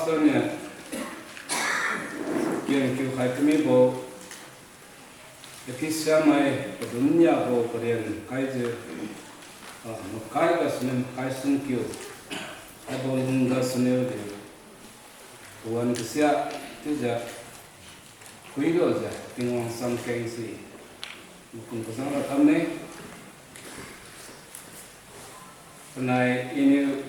pastor niya kian kyu khai kami bo efisya mai dunya bo korean kai je kai ka sunem kai sun kyu abo nga sunem de wan kisya tija kuido ja tingwang sam kai si mukun kasang ra kamne tonight ini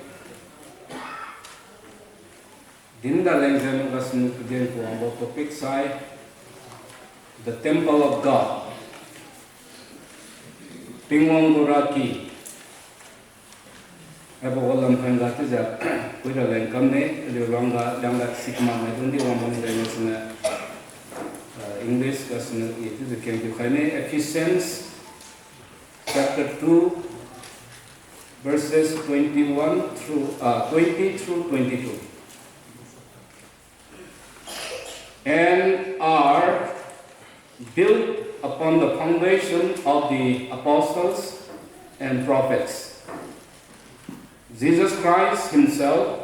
Dinda lengzen kasnu kudien ko ang topic sai the temple of God. Tingwang ko Raky. Ebo walang panggat ja kuida leng kamne ali langga sikma mai dundi wang mong dai na English kasnu itu the ken ku khane Ephesians chapter 2 verses 20 through 22. And are built upon the foundation of the apostles and prophets, Jesus Christ himself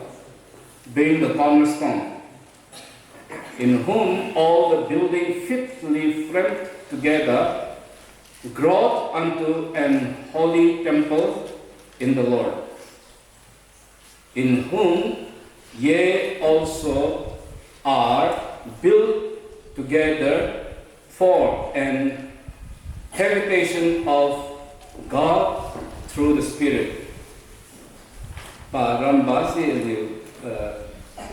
being the cornerstone, in whom all the building fitly framed together groweth unto an holy temple in the Lord, in whom ye also are built together for an habitation of God through the Spirit. Parambasi liu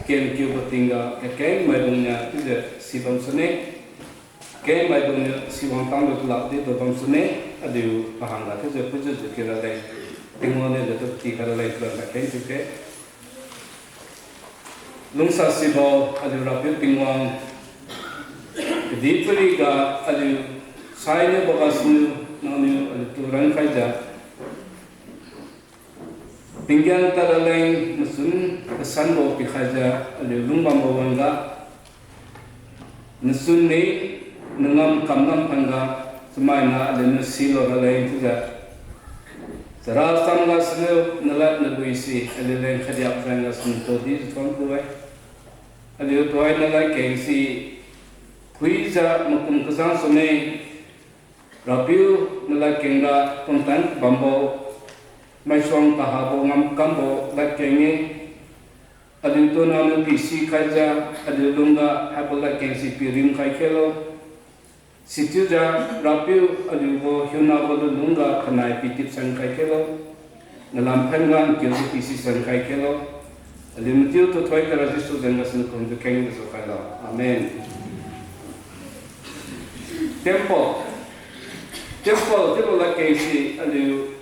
ken kubatinga ken madunya tija sibam sune ken madunya sibam tang lu lak di dobam sune adiu pahanga tija puja kira le tingone de to ti kara le tla ken tuke lungsa sibo adu rapil tingwang dipri ga adu saine bagasnu nanu adu turan khaja tingyan taraleng musun kesan bo pi khaja adu lungbam bawanga nusun ni nungam kamnam panga sumaina adu silo raleng tuja Sara samga snu nalat nabuisi adu leng khaja pranga snu to di thon kuai adu toy nalai kengsi Kuiza makum kesang sone rapiu nalai kengda kontan bambo mai song kahabo ngam kambo lat kenge adu to namu pisi kaja adu lunga habola kengsi pirim kai kelo situja rapiu adu bo hyuna bo lunga kanai pitip sang kai kelo nalam phengan kyo pisi sang kai kelo adu mutiu to toy kara jisu jenga sun kon de kenge so kai la amen. Temple temple la kengsi adu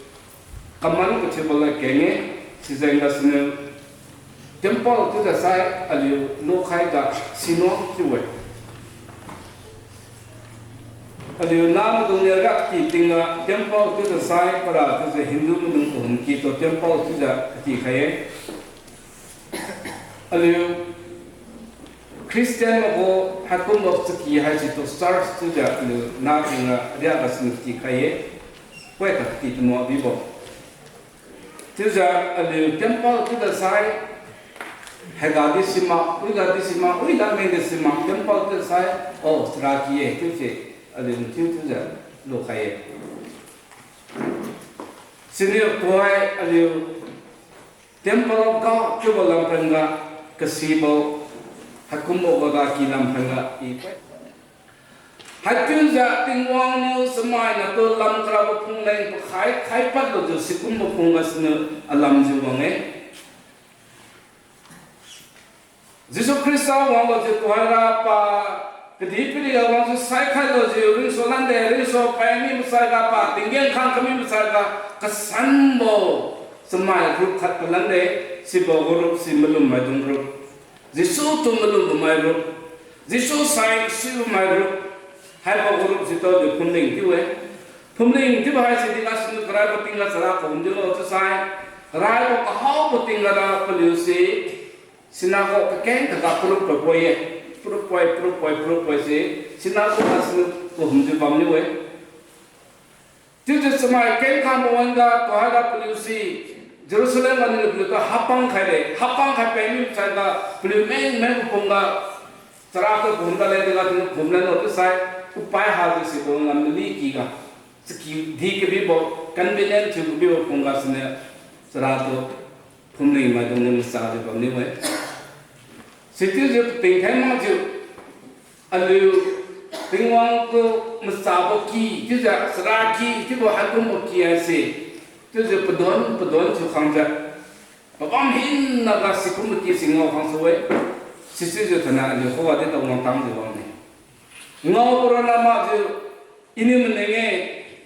kaman ko temple la kenge si zenga sunu temple tu da sai adu no khai da sino tiwe adu nam dunia Raky tinga temple tu da sai para tu Hindu mun ko ki to temple tu da ti khaye adu Christian of hakum of the has to start to the nothing reagas nifty kaye, where the no vivo. To the temple to the side, Hagadissima, Ugadissima, Udamendissima, temple to the side, oh, Raky, to say, a little to the Lokaye. Senior boy, a little temple of God, Chubalampranga, Casibo. Hakumo baga kilam phanga ipe hatiu ja tingwang nu samai na to lam krab phung leng khai pat lo jo sikum bo phung asne alam ju wange Jesus Christ wang lo je tohara pa kedi pili ga wang sai khai lo je ring so lan de ring so pa mi musai ga pa tinggen khang kami musai ga kasan bo samai group khat lan de sibo group simelum ma dung group Jisu tu melum bumayro, Jisu sai siu mayro, hai pa guru sito de pumling tiwe hai sidi kas nu krai pa tingla sara pumdilo tu sai, krai pa kahau pa tingla da polusi, sinako kakeng kakak puru poi se, sinako kas nu pumdil pamniwe. Tu je samai keng kamu wanga to hai da polusi, Jerusalem anu bulu hapang khai pemi saga bulu men ponga saraka bunda le dega tu bunda no sai upai ha si ko ngam li ki ga ski di ke bi bo convenient tu bi bo ponga sne saraka phumni ma dong ne sa de bam ne we situ je ting khai ma ju alu Tingwang ko masabo ki tu ja saraki tu bo hakum mo ki ase tu je pedon tu khangja babam hin na ga sikum ki singo khang so we sisi je thana le ko wa de tong nong tam je bang ne ngo corona ma je ini menenge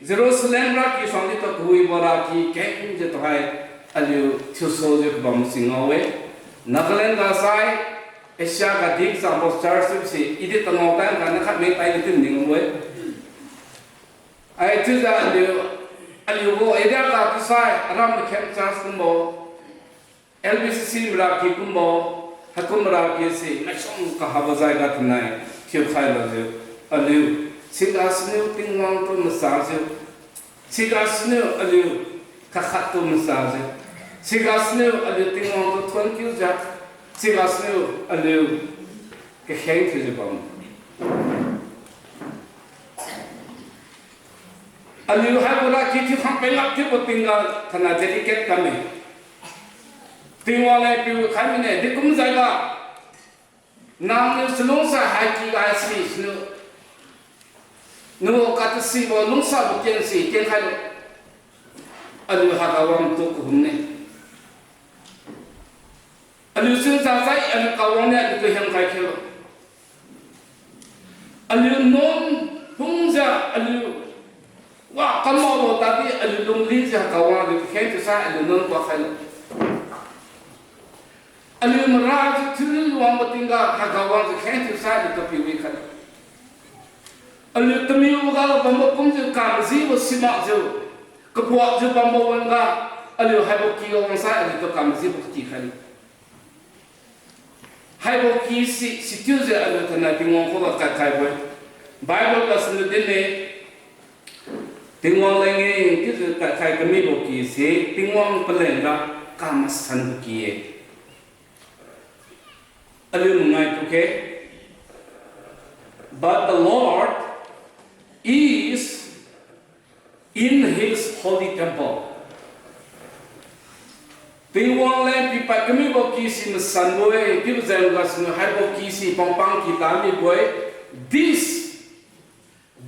Jerusalem ra ki song to hui bora ki ken je to hai alu chu so je bam singo we Nagaland ga sai Asia ka dik sa bos church si idi tong tan kan khat me tai tin ning we ai tu za alu go ida ka sai ram khem church kumbo LBCA Raky kumbo hakum Raky si machong ka habazai ga tnai thiu khai la je alu sigasnu Tingwang to massage sigasnu alu ka khat to massage sigasnu alu Tingwang to Thinpiu ja sigasnu alu ke khain tu je bam alu ha bola ki thi kham pe lak thi bo tinga thana dedicate kame Tingwang le piu khai ne de kum zai ga nam ne slong sa hai ki ga si no ka si bo long sa bo ken si ken khai alu ha ga wang to ku ne alu sun sa sai alu ka wang ne alu hem khai khelo alu non hung ja alu wa kan mo bo ta bi alu lung li ja ka wang alu khen tu sa alu non ko khai alu maraj tu wang bo tinga ha ka wang khen tu sa alu to pi wi khai alu tamiu ga bambo kum je ka zi bo sima je ka bo je bambo wan ga alu hai bo ki wang sa alu to ka zi bo ki khai hai bo ki si tu je alu thana Tingwang ko ka kai bo Bible ka sun de ne Tingwang le nge ki je ka kai ka mi bo ki se Tingwang palen ga ka ma san ki ye alu ngai tu ke but the Lord is in his holy temple. Tingwang le pi pa kami bo ki si na san boy ki zeng ga sun hai bo ki si pang ki ta mi boy this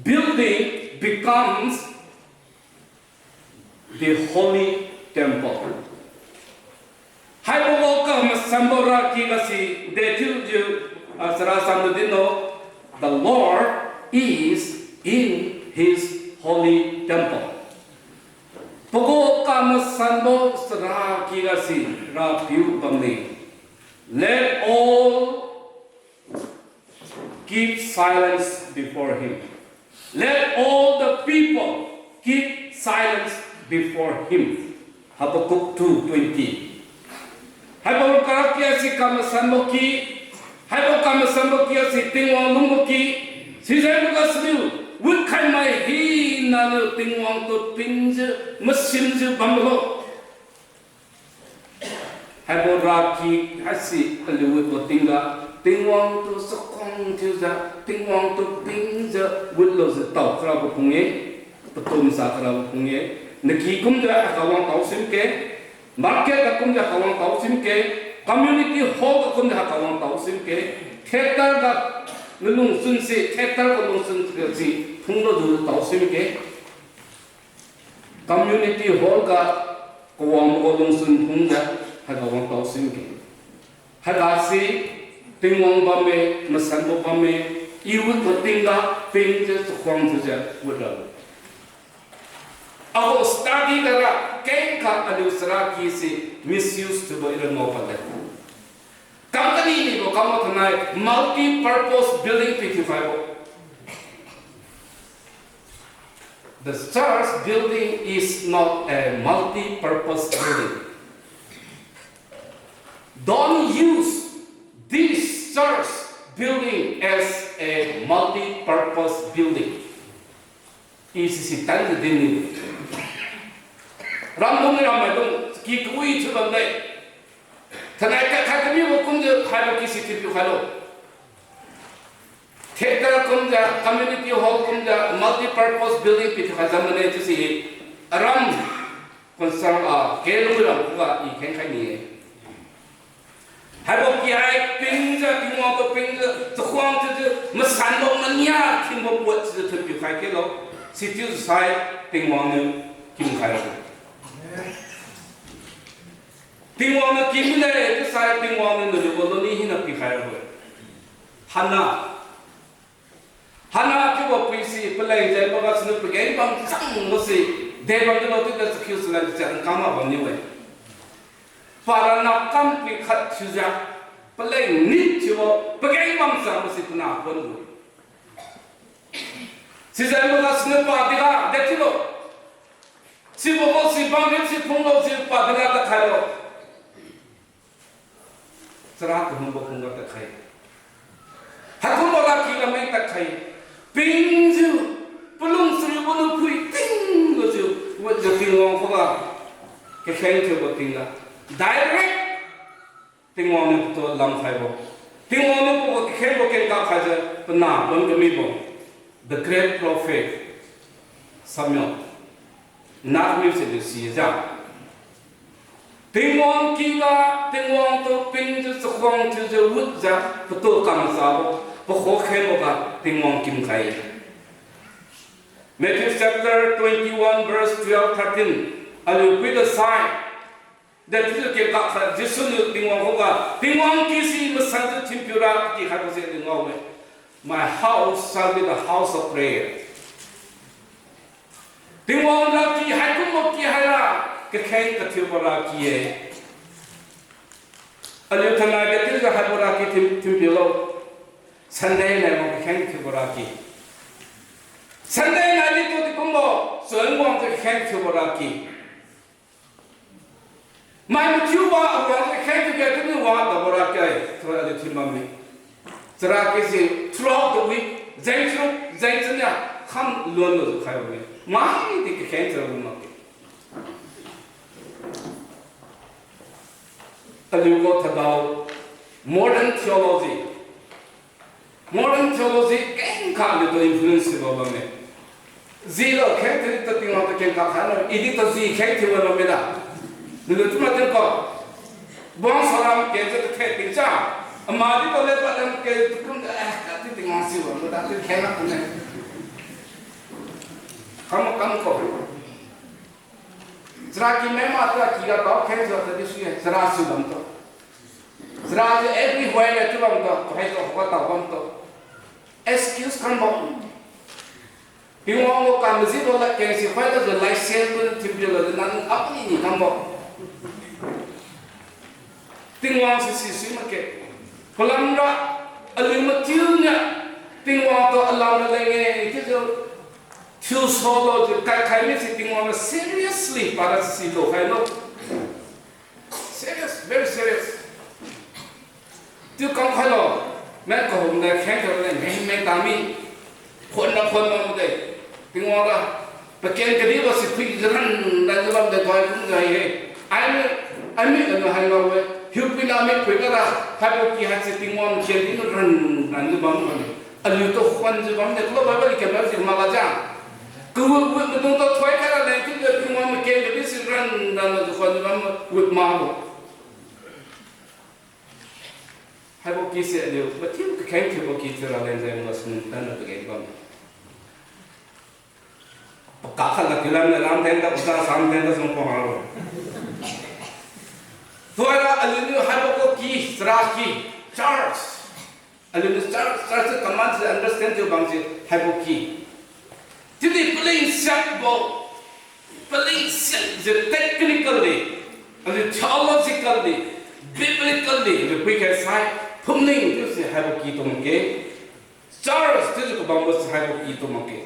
building becomes the holy temple. Hai bo ka ma san bo ra ki ga si Detiu ju asra sam de no the Lord is in his holy temple. Pogo kama sanbo sra kigasi ra piu bamni. Let all keep silence before him. Let all the people keep silence before him. Habakkuk 2:20. Habakkuk kiyasi kama sanbo ki. Habakkuk kama sanbo kiyasi Tingwang lumbo ki. Sizai buka selu. Would kind my he nano Tingwang to pins Muslims bambo. Habo Raky hasi alu wo tinga Tingwang to sokong tuza Tingwang to pins would lose a tau krabo punge patum sa krabo punge naki kumda akawang tau simke market akumda akawang tau simke community hall akumda akawang tau simke theater ga nulung sun se theater ko nung sun si thunglo du tau simke community hall ga ko wang ko nung sun thungja ha ga wang tau simke ha ga si Tingwang bame masan bo bame iwut ko tinga pingje to khwang tuja wudal ako study kara ken ka alu Raky si misuse to bo ira mo pala company ni bo kamo tonight multi-purpose building 55. The church building is not a multi-purpose building. Don't use this church building as a multi-purpose building. Isi si tali dini. Ramdong ramai dong กี่กุยชุดแบบไหนทนายก็ใครก็มีว่าคุณจะใครบอกกี่สิทธิ์อยู่ใครรู้เทคนิคคุณจะ community hall คุณจะ multi-purpose building ปิดขจำมันจะสิรำคนสังเกลุ่มรำว่าอีกแค่ไหนให้บอกกี่ให้ปิ้งจะปิ้งว่าก็ปิ้งจะควงจะมาสั่นบอกมันยากทิ้งบอกว่าจะถึงอยู่ใครก็รู้สิทธิ์จะใช้ปิ้งว่าเนี่ยกินใครรู้ปิ้งว่าเนี่ยกินไม่ได้ก็ใช้ปิ้งว่าเนี่ยดูว่าเรานี่หินับปิ้งใครรู้ฮันน่าที่ว่าปีสิเปล่าใจบอกว่าสนุกไปกันบางครั้งก็สิเดี๋ยวบางทีเราต้องจะคิดสิ่งที่จะทำมาบางอย่างเลยพอเรานับคำพิคัดชื่อจะเปล่านิดที่ว่าไปกันบางครั้งก็สิคุณาคนดูสิใจบอกว่าสนุกปาดีละเด็ดที่เราสิบอกว่าสิบางเรื่องสิพุ่งเราสิปาดีละตะไคร้เราสระคุณบอกคุณก็ตะไคร้หากคุณบอกว่ากี่ละไม่ตะไคร้ปิ้งจูปลุงสุริบุญคุยติ้งก็จูว่าจะปิ้งวางเขาว่าแค่แค่เท่ากับปิ้งละ direct ปิ้งวางนี่ตัวลำไส้บ่ปิ้งวางนี่พวกแค่บอกแค่กับใครจะเป็นหน้าเป็นก็มีบ่ the great prophet สมัยนักวิจัยเสียจ้าปิ้งวางกี่ละปิ้งวางตัวปิ้งจะสักวันจะวุฒิจะประตูกำสาวพวกเขาแค่บอกว่าติ้งวางกินใคร Matthew chapter 21 verse 12-13 alu with a sign that you can got this oneติ้งวางเขาว่าติ้งวางกี่สิมาสั่งจะทิมพิวรากี่ใครก็เสียติ้งวางไหม My house shall be the house of prayer ติ้งวางรักกี่ให้คุณบอกกี่ให้ละก็แค่กระเทียมรักกี่อายุทนายก็ที่จะให้รักกี่ทิมพิวเราSunday ไหนมันแข่งที่บรากี Sunday ไหนที่ตัวที่ผมบอกส่วนวันจะแข่งที่บรากีไม่มาคิดว่าวันจะแข่งที่แกที่นี่วันแต่บรากีตัวอะไรที่มันมีบรากีสิ throughout the week ใจชุบใจจันเนี่ยคำล้วนเลยใครรู้ไหมไม่ที่แข่งที่เราไม่มาอันนี้ก็ถ้าเรา modern theology keng kha le to influence ba ba me zero keng te to ting to keng kha na idi to zi keng te ba me da lu tu ma ten ko bon salam ke te te ting cha ama di to le pa dam ke tu kun ka ti ting ma si ba mo da te keng na kun ne kam ko zra ki me ma ta ki ga to keng jo te di su ye zra su lam to zra je everywhere le tu bam to hai to ko ta bam to excuse kanบอกพี่มองว่าการมิสิโดนละแกสิไฟก็จะไล่เซลล์ตัวทิมเดียวเลยนั่นอัพนี่kanบอกติงวางสิมาเก็บพลังระอลิมทิวเนี่ยติงวางตัวอลามอะไรเงี้ยที่จะทิวโซโลจะใครไม่สิติงวาง seriously paraสิโลใครโล serious very serious ที่กังใครโลแม่ก็ผมได้แข่งกันเลยแม่ตามีคนละคนมาเลยถึงว่าละประเคนคดีว่าสิพิจารณาได้จะรับได้ถอยคุณใจเฮ้ไอ้ไม่กันมาให้เราเว้ยหิวปีน่าไม่คุยกันละให้พวกที่ให้สิถึงว่าเขียนที่นู่นรันจะบ้างมันอันนี้ตัวคนจะบ้างเนี่ยเราไม่ได้เก็บไว้สิมาละจ้าคือว่ามันต้องถอยกันอะไรที่เกิดถึงว่ามันเขียนคดีสิรันจะคนจะบ้างวุฒิมาบอกให้พวกกี่เสียเดียวมาที่แข่งที่พวกกี่ที่เราเล่นใจมันสนุกนั่นเป็นไงบ้างกาขันละกิโลเมตรน้ำแทนกับอุตสาหกรรมแทนกับสมองเราตัวเราอันนี้ให้พวกกี่สระกี่ Charles อันนี้ Charles จะมันจะ understand อยู่บางทีให้พวกกี่ที่นี่ playing football playing จะ technically อันนี้ theologically biblically หรือคุยแค่ใช้ผมนิ่งที่จะให้พวกกี่ตัวมันเก่ง Charles ที่จะก็บางคนให้พวกกี่ตัวมันเก่ง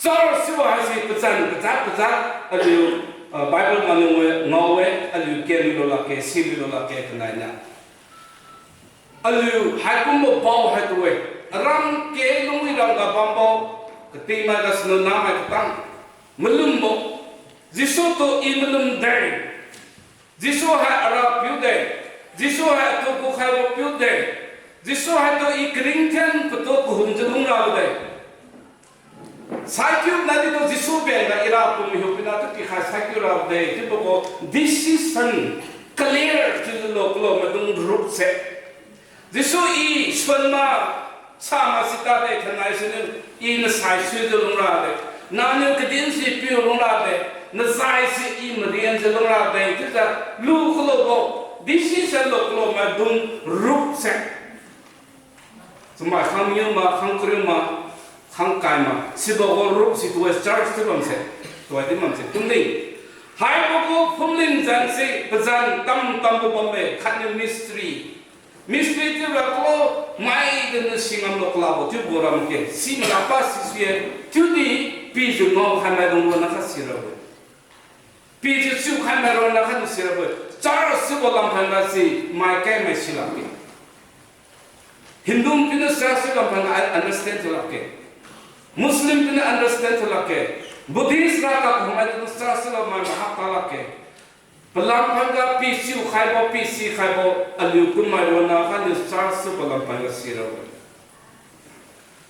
Charles ที่ว่าให้สิประจันอันนี้Bible มันงออันนี้เกลิโลละเกสิลิโลละเกขนาดนั้นอันนี้ให้คุณบอกเบาให้ตัวรังเกลงวิรังกับบัมโบกติมากับสนุนน้ำให้ตั้งมันลุ่มบอก Jisu to imelum day. Jisu hai Arab piu day. Jisu hai to ku khai piu day. Jisu hai to I Corinthian to ku humjung ra day. Sakyu na di to Jisu be na ira pu mi hupina to ki khai sakyu ra day. Ti ko this is sun clear to the local madung rup se. Jisu I swanma sama sita de thanai sinu I na sai su de lung ra de. Na ne kedin si piu lung ra de. Na sai si I marian de lung ra de. Ti da lu ko go. This is a local madung rup se. Suma kham yu ma kham kru ma kham kai ma si bo go rup si to church to bam se. To ai mam se tum ni. Hai bo go phumlin jan se bazan tam bo bam me khan mystery. Mystery tu raklo mai den singam lokla bo tu boram ke sim la pas sie tu di pi ju no khamai dong na kha sira bo pi ju su khamai ro na kha sira bo char su bo lam phanga si mai kai mai sila ke Hindu pina sa su lam phanga understand to la ke Muslim pina understand to la ke Buddhist ra ka khamai dong sa su lam ma ha ka la ke Pelang pangga pisiu khaibo pisi khaibo aliu kumai wana kan star su pelang pangga sira.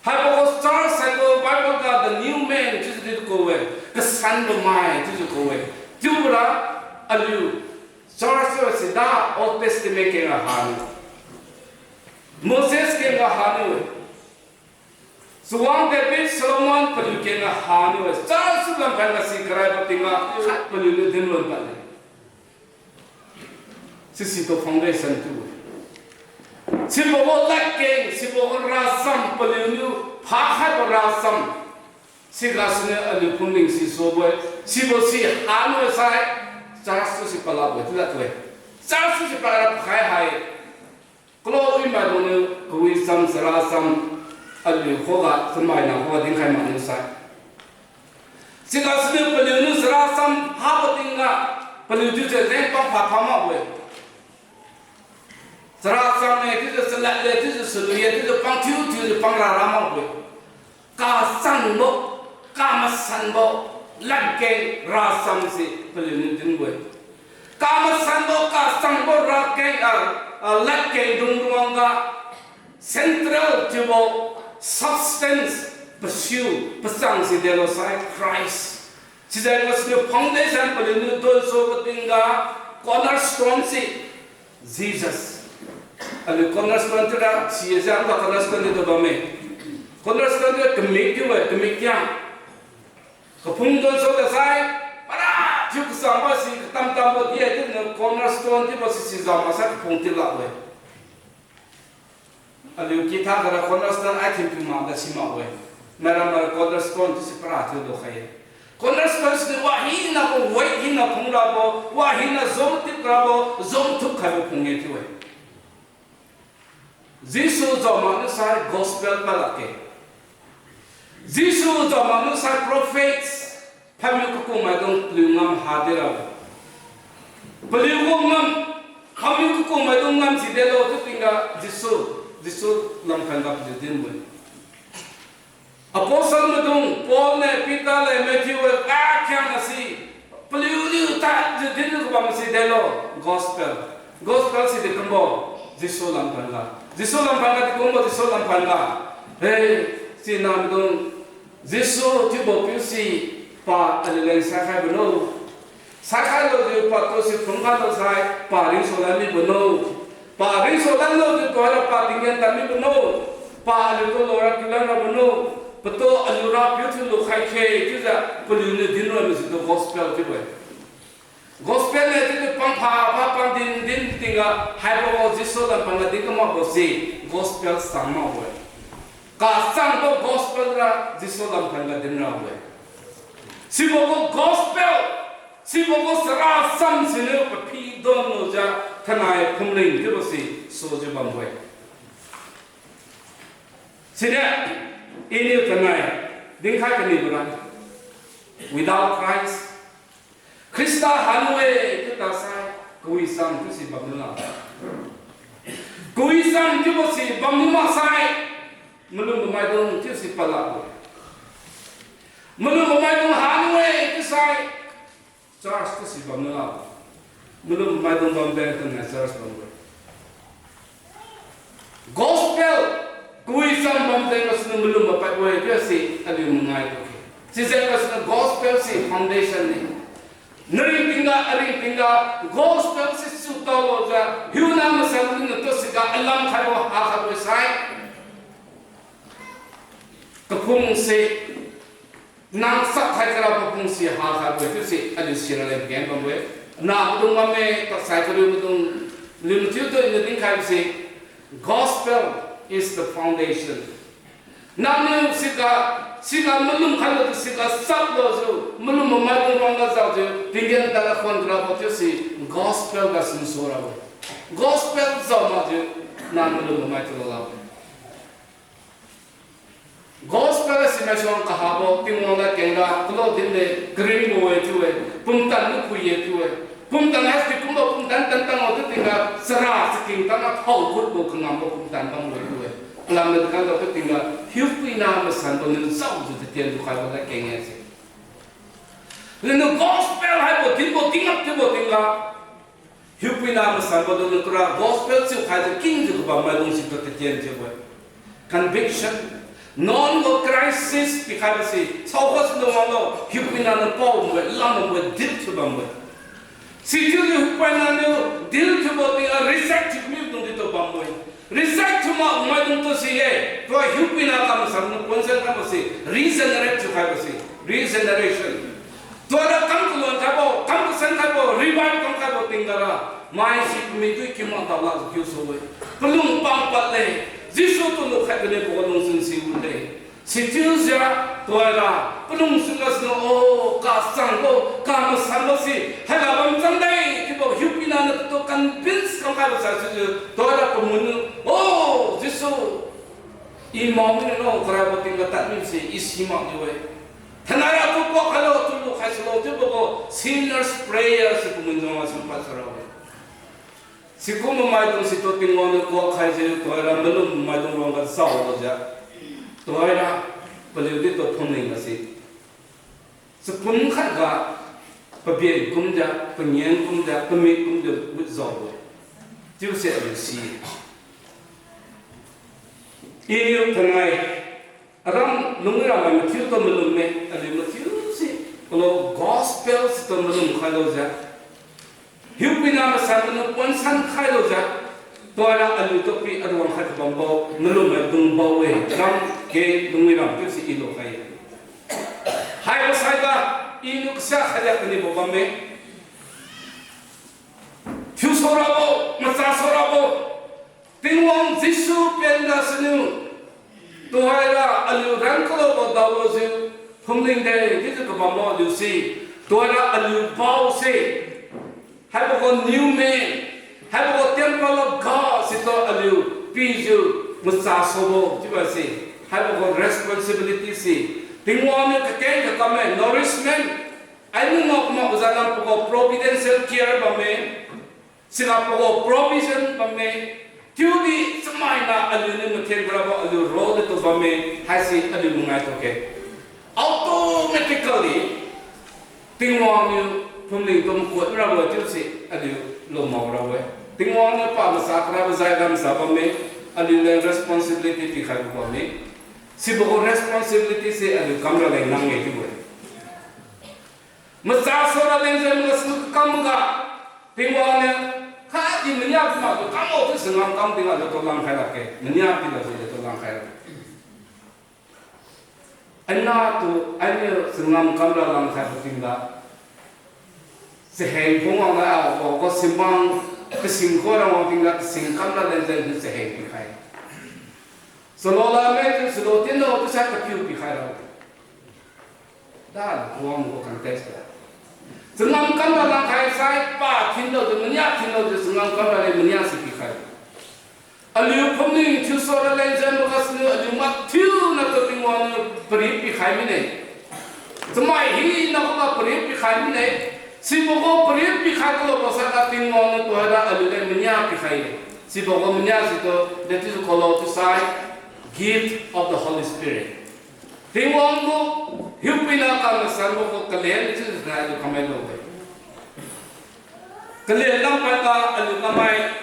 Hai bo star saibo Bible ga the new man just did go away. The son of mine just go away. Jubra aliu star su sida Old Testament ke ga han. Moses ke ga han. Suang David Solomon pelu ke ga han. Star su pelang pangga si krai batinga pelu din lon pale. Sisi to foundation tu. Sibo ko lakke, sibo ko rasam pelinu, pakai rasam. Si rasne alu puning si soboy, sibo si anu sai, jarasu si palaboy tu dah tu. Jarasu si palab kai hai. Kalau ima donu kui sam serasam alu koga semai na koga tingkai manu sai. Si rasne pelinu serasam apa tinggal pelinu tu jadi papa boy. Serasam ni tu selak le tu seluia tu pang tiu tu pang rama boy. Kasan bo, kamasan bo, lagke rasam si pelinu din boy. Kamasan bo, kasan bo lagke dungdung ga central tu bo substance pursue pesang si delo sai Christ. Si delo si foundation pelinu tu so betingga cornerstone si Jesus. Alu cornerstone tu dah siapa yang cornerstone itu bame. Cornerstone tu kemiknya. Kepung tu so dasai, para juk sama si tam dia tu cornerstone tu posisi sama sa kepung tu lah. Alu kita kalau cornerstone I think tu mana si mana. Mereka cornerstone tu si para tu dokai. Cornerstone tu wahina ko wahina pungrabo, wahina zom tikrabo, zom tu kayu punge tu. Jisu zaman sai gospel palake. Jisu zaman sai prophets pamiu ko madong plungam hadira. Plungam pamiu ko madong ngam sidelo tu tinga Jisu lam kangap judin boy. Apostle madong Paul ne Peter le Matthew kya nasi pluni ta judin ko bam sidelo gospel si dekambo Jisu lam kangap. Jisu lampanga di kumbo Jisu lampanga. Hey, si nam dong Jisu tibo piusi pa alileng sakai beno. Sakai lo di pa to si pungka lo sai pa ring solami beno. Pa ring solan lo di tuara pa tinggian kami beno. Pa alito lora kilana beno. Betul alura piusi lo kai kai kita pelune dino mesti gospel tibo. Gospel ni tu pang din tinggal hypo Jisu dan pangadi kemau bosi gospel sama boy. Kasang bo gospel ra Jisu dan pangadi na boy. Si bo gospel, si bo serasam sini pepi don noja tanai pumling tu bosi soje bang boy. Sini ini tanai dingkai kini bukan. Without Christ. Krista hanwe kita sai kuisam tu si bamula. Kuisam tu si bamula sai melum mai dong tu si palak. Melum mai dong hanwe tu sai church to see Bamla. Mulum Madam Bambe and church Bambe. Gospel, Kuisam Bambe was the Mulum, but where you see, I will not. She said, was the gospel, see, foundation. Naringa, gospel, see, Sutaloja, Hunam, something to Tosika, a long time of half of the side. Kapung say, Nang Sakara Kapung see half of the say, additional again from where. Now, Dumame, Psycho, Limited in the thing I say, gospel is the foundation. Now, Sika, Mulum Kala, Sika, Sabdozo, Mulum Madamangazo, Pingan Dalafondra, what you see, gospel doesn't soar away. Gospel Zomaju, Namulum Michael. Gospel is a measure of Kahabo, Tingwang, Kenga, clothing the green way to it, Puntan Lukuye to it. Puntan has become a Puntan Tantang of the Tinga, Saras, King Tana, how good book number Puntan to it. Lamed kan dokter tinggal hidup ina mesan boleh jauh tu tiada bukan boleh kengnya sih. Lalu gospel hai boleh tinggal hidup ina mesan boleh nutra gospel sih hai king tu bapa malung sih tu tiada je. Conviction, non-work crisis pikir sih. Sahaja semua lo hidup ina nepau boleh lama boleh deal tu bapa. Situ hidup ina lo deal tu boleh reject tu tu bapa. Reject to my to see it. To a Hupina Kamasam, Consen regenerate to privacy, regeneration. To a come to Tabo, come to Santabo, revive Kankabo Tingara, my ship me to Kimanta last use away. Palum Pampale, Zisu to look at the Nepalons and see one day. Situzia, Toera, Palum Sugas no, oh, Casango, Kamasambasi, Helabam Sunday, people Hupina to convince Kankabas, Toera Pomunu. Oh, this so imam ni no kerana tinggal tak ni si isimak juga. Tanara tu kok kalau tu lu kasih lo tu bawa sinners prayer si pemunjung masuk pasar awal. Si kau memadu si tu tinggal ni kok kasih tu orang belum memadu orang sah saja. Tu orang beliau itu pening masih. Sepuluh kali pembien kumja, penyen kumja, pemik kumja berzau. Jadi saya bersih. Ini tengah orang nunggu ramai macam tu belum ni, ada macam si kalau gospel tu belum kalau jah, hidup ina masa tu pun san kalau jah, tu ada alu tu pi ada orang kata bambau belum ada bambau orang ke nunggu ramai tu si ilo kaya. Hai bersaiga ini kisah kerja ni bapa me, tu sorabo, masa sorabo. Tingwang Jisu penda senu tuhaira alu rangkalo ko dawo se phumling de kitu ko bamo lu si tuhaira alu pau se have a new man have a temple of God se to alu piju musasobo tiba se have a responsibility se tingwang ne kake ka me nourishment ainu no ko uzalam ko providential care ba me sila ko provision ba me Tiudi semai na alu ni mungkin berapa alu road itu bame hasil alu mungai toke. Automatically tingwang ni pemling tom kuat berapa tu si alu lo mau berapa. Tingwang ni pa masak berapa saya kan sabame alu le responsibility dikai bame. Si bago responsibility si alu kamera lain nang itu boleh. Masak sora lain saya masuk kamuga tingwang ni. Kaki menyiap macam kamu tu senang kamu tinggal di tolong kaya ke, menyiap tinggal di tolong kaya. Anak tu, ane senang kamu dalam kaya tinggal. Sehari pun orang awak, kau sembang kesingkor orang tinggal kesingkam dalam jadi sehari kaya. Selolah macam selotin tu saya terkiu kaya. Dah, orang bukan tes dah. Senang kamu dalam kaya saya, pak tindak tu menyiap tindak tu senang kamu dalam menyiap sepikai. Alu pemning tu soal lain jangan berkasih alu mat tu nak tu tinggal beri pikai ni. Semua ini nak apa beri pikai ni. Si pokok beri pikai kalau pasal tinggal tu ada alu lain menyiap pikai. Si pokok menyiap itu, itu kalau tu saya gift of the Holy Spirit. Tingwang tu hidup ina kami sambo ko kalian itu sudah itu kami loh. kalian nampak alu namai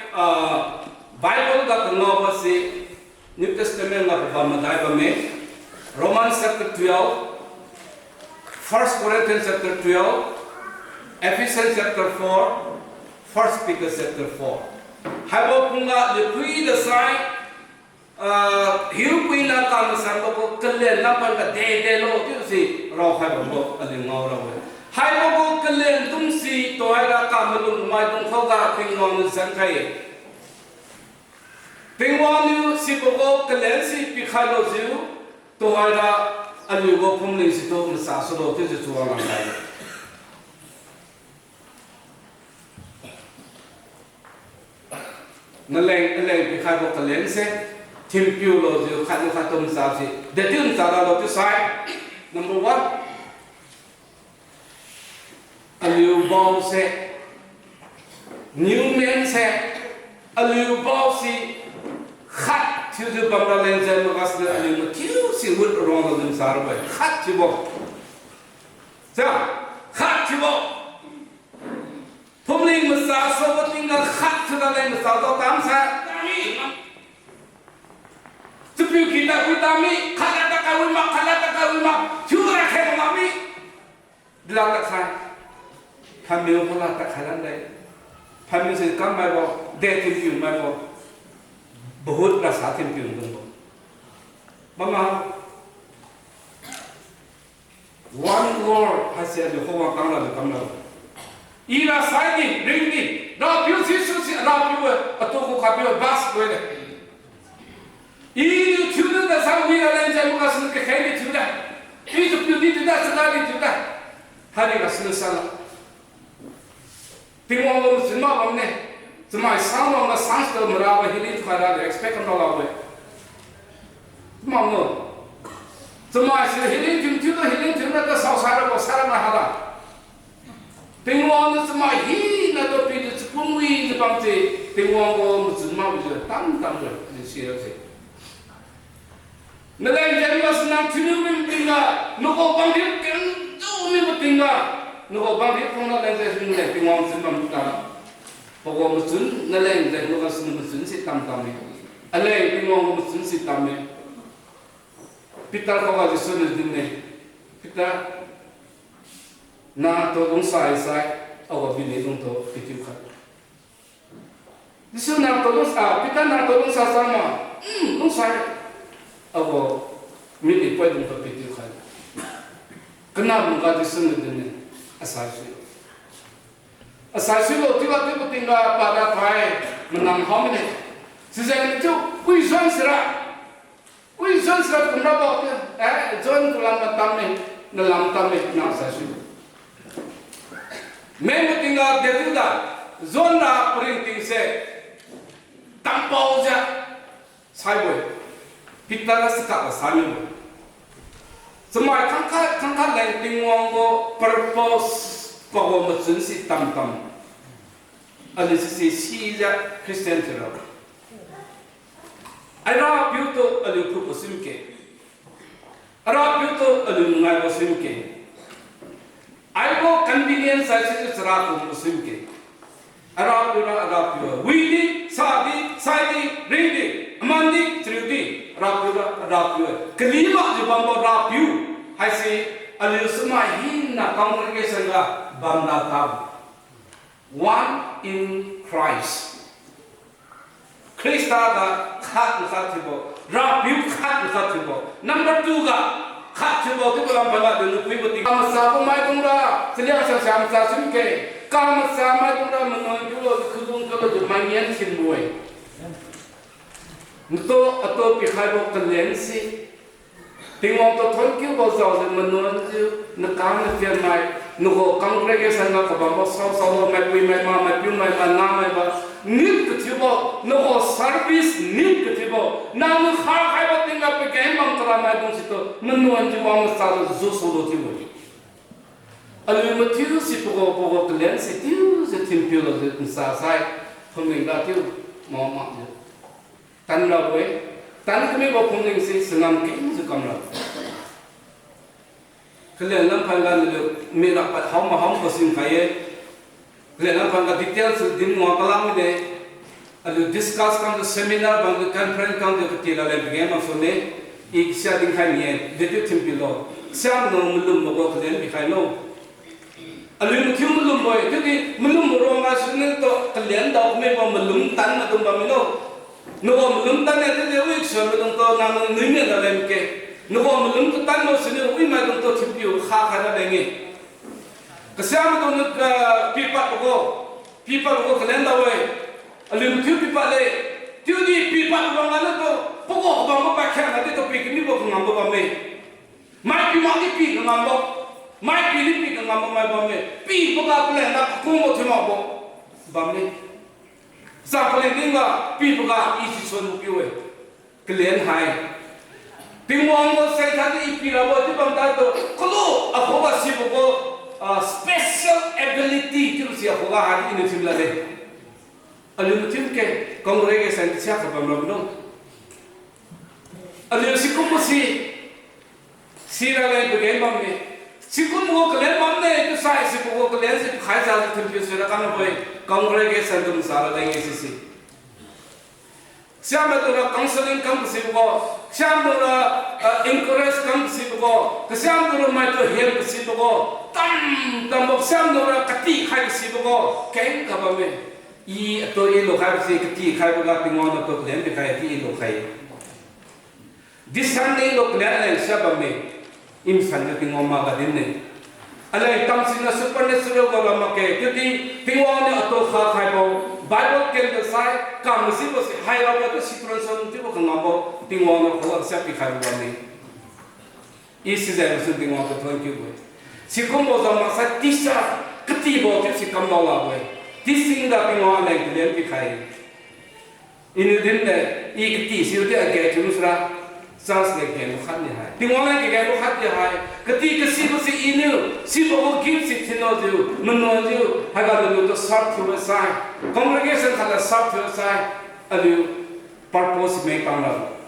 Bible ka tengok pasti New Testament ka pamadai kami Romans chapter 12, 1 Corinthians chapter 12, Ephesians chapter 4, 1 Peter chapter 4. Habo punga lepui desai hiu pui na kam sambo ko kalian nampak ka de lo tu si roh habo aling ngau roh. Habo ko kalian tumsi toai ka melum mai tung kau ka Tingwang sankai. Tingwang si pokok kalian si pikhalo ziu toai ka alu ko pumling si to masasolo tu si suang angkai. Ngeleng pikhalo kalian se Thinpiu lo ziu khatu khatu masasi. Detiu cara lo tu sai. Number 1. Aliu bau se new man se aliu bau si khat tu bamra len se magas de aliu tiu si wood wrong of them sarba khat tu bo ja khat tu bo pumling masa so what tinggal khat tu len masa to tam sa kami Thinpiu kita kami khalata kawima chura khe kami dilak sai Thinpiu pula tak halan dai. Thinpiu se kam mai bo, Detiu mai bo. Bahut rasa Thinpiu tung bo. Mama one Lord hasil Jehovah kangla kamla. Ira saidi ringi, rapiu si rapiu atuku kapiu bas koe. Ini tujuh dah sawi ada yang muka sen kekali tujuh. Ini tujuh di tujuh sekali tujuh. Hari kasih salah. Tingwang lo semua orang ni, semua sama orang sans tu merawat hidup kerana expect orang lawan. Semua orang, semua hidup hidup tu sahara mahara. Tingwang lo semua hidup tu pilih sepuluh sebab tu tingwang lo semua betul tam je siapa. Nelayan jadi senang cuma tinggal, nuko bangkit kan cuma tinggal. Nuko bangkit pun nak lengan sini Tingwang sembam kita. Pokok mesin nelayan jadi nuko mesin si tam ni. Alay Tingwang mesin si tam ni. Kita kau ada sunnah ni. Kita na tolong sai awak bini untuk Detiu kat. Di sana tolong kita na tolong sama. Tolong sai awak milik pun untuk Detiu kat. Kenapa muka di sunnah ni? Asasi lo tiba-tiba tinggal pada kai menang hamil. Sejak itu, uisan serat kenapa? John tulang matam dalam tamek nak asasi. Memang tinggal dia tidak. John dah perinting se tanpa ujar saya boleh. Kita rasa tak asal. Semua kangkat lain Tingwang ko purpose ko mesin si tam. Ada sisi ya Kristen teror. Ada piuto ada purpose ke. Ada piuto ada mengai musim ke. Ayo convenience saja serat musim ke. Ada piuto. Widi, sadi, ringi, amandi, cerita. Rapiu kelima je bambo rapiu haisi alu semua hina congregation ga bamda tab one in Christ Krista ga khat tibo rapiu khat tibo number 2 ga khat tibo tu dalam bala de nupui beti kam sa ko mai tungda selia sa simke kam sa mai tungda menon julo khudung ko je mangian sin buai Nuto atau pihak lo kalian si, Tingwang tu Thinpiu bazar le menunjuk nekam nekian mai, nuko congregation nak kabambo saw mai pui mai ma mai piu mai ma na mai ba, nim ketibo, nuko service nim ketibo, namun hal lo tinggal pergi mang teramai dong situ, menunjuk wang sar zusulu tibo. Alu Detiu si pokok kalian si tiu si Thinpiu lo di sasai, peminggal tiu mau mak je. Tan la boy tan kami ba pungling si senam ke su kam la kalian lam phangan le me ra pat haum ko sim khai Kalian apa nggak details di mua kalam ini, ada discuss kan seminar, bang conference kan di kecil ada begini maksudnya, iksia dingkai ni, Detiu Thinpiu, siapa yang belum bawa kalian dingkai no, ada yang belum bawa, jadi belum orang asli tu kalian dah punya belum tan atau belum no belum tan itu dia wik so belum tu nama ni dalam ke, no belum tan no sini wik macam tu Thinpiu khah ada dengi. Kesiapa tu nak pipa pokok kalian tahu alim tu pipa le, tu di pipa orang mana tu pokok bangko pakai nanti tu pikir ni bukan ngambo bame, mai pi mati pi ngambo, mai pi ngambo mai bame, pi bukan kalian nak kumo tu ngambo bame, sampai ni enggak pi bukan isi suatu piwe, kalian hai, Tingwang tu saya tadi pi rawa tu bangta tu, kalau aku masih pokok special ability tu siapa hari ini cuma le. Alu tu ke congregation siapa bangla betul. Alu sikum mesti sira le bagai bangme. Sikum mo kalian bangme itu saya sikum mo kalian sih khai jalan Thinpiu sira kan boleh congregation tu misalnya lagi sisi. Siapa tu nak counseling kamu siapa? Siapa tu nak encourage kamu siapa? Siapa tu nak macam help siapa? Tam siapa tu nak kati khai siapa? Kain apa me? I atau i lokal si kati khai bukan Tingwang atau kalian berkai i lokal. Di sana i lokal siapa me? Imsan Tingwang magadin ni. Alai tam sina supernatural kalau makai. Jadi Tingwang ni atau khai bau. Bible can decide kamu sih bos high level tu supernatural tu bukan ngapa Tingwang kalau siapa khai bukan ni. Isi saya mesti Tingwang tu Thinpiu buat. Si kamu zaman saya tisa ketiba tu si kamu lawa buat. Tisi indah Tingwang lagi dia khai. Ini dinda ik tisi itu agak cuma surah sas lagi bukan ni hai. Tingwang lagi agak bukan ni hai. Ketika si ini si bawa gift si cina tu menuju agak dulu tu sab tu besar. Congregation kada sab tu besar. Alu purpose mereka nak.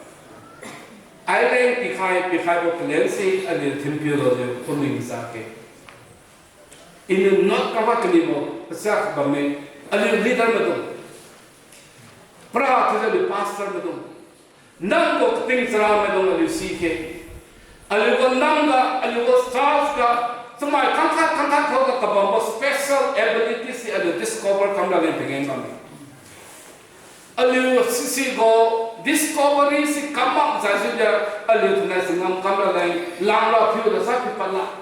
Island pikai bukan si alu Thinpiu tu pun misake. Ini not kawa kelima besar bame. Alu leader betul. Pra tu jadi pastor betul. Nang ko ting serah betul alu sike. Alu ko nangga, alu ko stars ka, semua kangkat kau ka kabambo special abilities si alu discover kam lagi pengen kami. Alu si ko discovery si kamak jadi dia alu tu nasi ngam kam lagi langla piu dah sakit pala.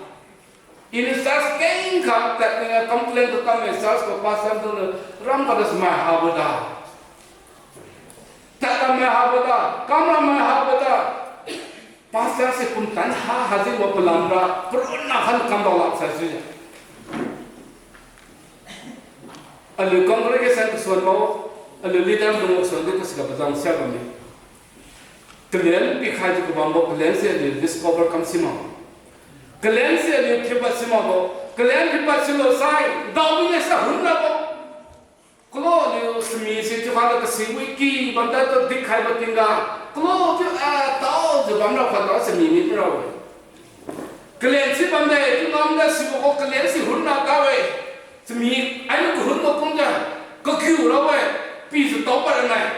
Ini stars keng kam tak dengan komplain tu kami stars ko pasal tu ram pada semua habada. Tak kami habada, kam ramai habada. Pasal si pun tanha hasil wa pelambra perunahan kambal sahaja. Alu congregation kesuan bawa, alu leader dulu kesuan itu segala macam siapa ni. Kalian pikir juga bambu kalian si alu discover kam sima. Kalian si alu kibat sima bawa, kalian kibat sima saya, daunnya sahunda bawa. Kalau alu semi si tu kalau kesiwi ki, benda tu dikai bertinggal. Kalau tu tahu je bangla pada semi ni perawi. Kalian si bangla itu namanya si pokok kalian si hunna kawe. Semi, ayo ke hunna punya. Kekiu rawe, pisu tahu pada naik.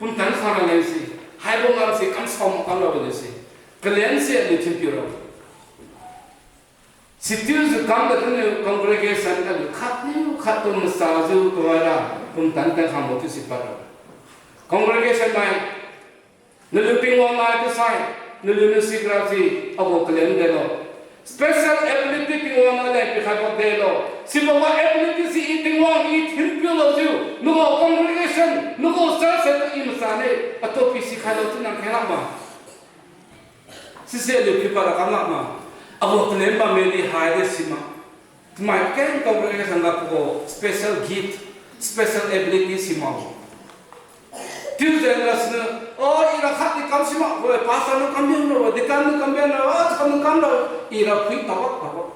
Pun tan sana naik si. Hai bongal si kan sama kan rawe si. Kalian si ada Thinpiu rawe. Si tu je kam dah tu congregation kan kat tu mesra tu kepada pun tan kamu tu si pada. Congregation naik. Nelu Tingwang lai tu sai, nelu nusikrasi aku kalian delo. Special ability Tingwang lai pikai kau delo. Si bawa ability si Tingwang Thinpiu lo tu, nugo congregation, nugo church itu imsane atau pisi kalau tu nak kenapa ma? Sisi ada pipa rakamah ma. Aku kalian pameli hide sima. Cuma kan congregation aku special gift, special ability sima. Tujuan rasanya, oh ira hati kau simak, boleh pasal lu kambing lu, dekan lu kambing lu, kamu kambing, ira pun tahu.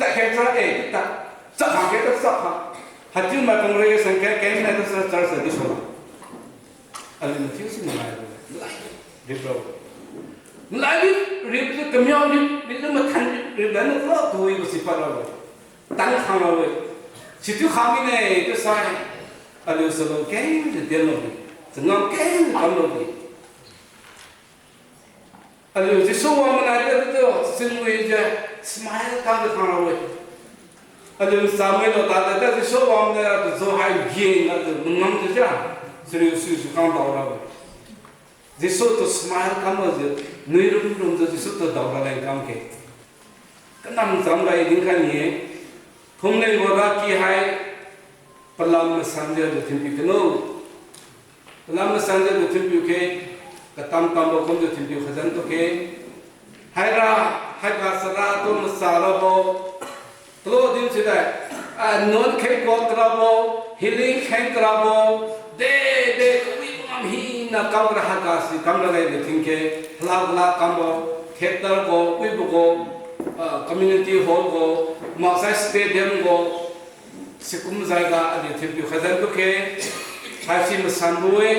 Tak kira tak, sah kita sah. Hati macam congregation kayak ni tu cara sedih semua. Alim tu sih mulai, ribut. Mulai ribut kemian ribut macam ribut tu itu sifat lalu. Tanah lalu. chỉ thứ khám cái này cái sai à liệu sợ lâu cái thì tiền lâu đi chỉ ngon cái thì cầm lâu đi à liệu chỉ số mà này cái đó xin người chơi smile cao được hàng rồi à liệu sao mới lo ta ta chỉ số mà này là số hai giang là được ngon chứ chứ serius serius không đau đâu chỉ số to smile cam rồi nuôi rung chỉ số to đau là lên cam cái năm trăm cái những cái này hôm nay gọi Raky hay Palam Sanjay được Thinpiu cái nô Palam Sanjay được Thinpiu cái tam tam bộ không được Thinpiu khởi dẫn tôi cái hay cả sara tôi mà sara bộ tôi tin chứ đấy non khen có tra bộ healing khen tra bộ de quý ông hi na cam ra cả si cam ra cái thinh cái la cam bộ khét ra bộ quý bộ community hall go Masa stadium go sikum zaiga adi Thinpiu khazan to ke haisi masanbuwe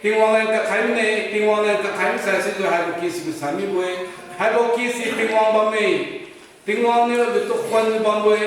Tingwang ka khaimne Tingwang ka khaim sa si jo hai ki si sami buwe hai bo ki si Tingwang bame Tingwang ne lu to khwan bamwe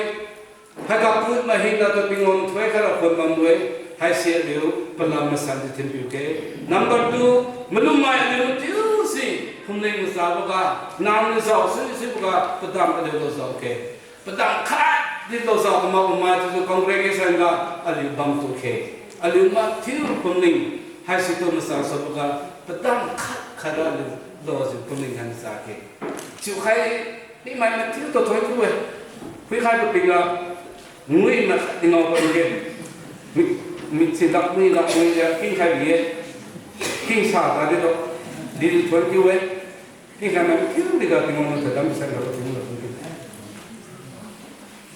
hai ka put ma hin da to Tingwang thoi ka ra khwan bamwe hai si liu Palam masan di Thinpiu ke number 2 malum mai liu tiu si humne musa ba nam ne sao si ba padam ka de lo sao ke Padang kat di lo sa kuma tu congregation ga ali bam tu ke ali ma thiu kumning hai si tu masa so ga padang kat khara lo si kumning han sa ke chu khai ni mai ma thiu to thoi tu hui khai ko pinga ngui ma dingo ko ke mi si dak ni ya king khai ye king sa da de do di thoi ki we king khai ma thiu di ga dingo ma ta dam sa ga to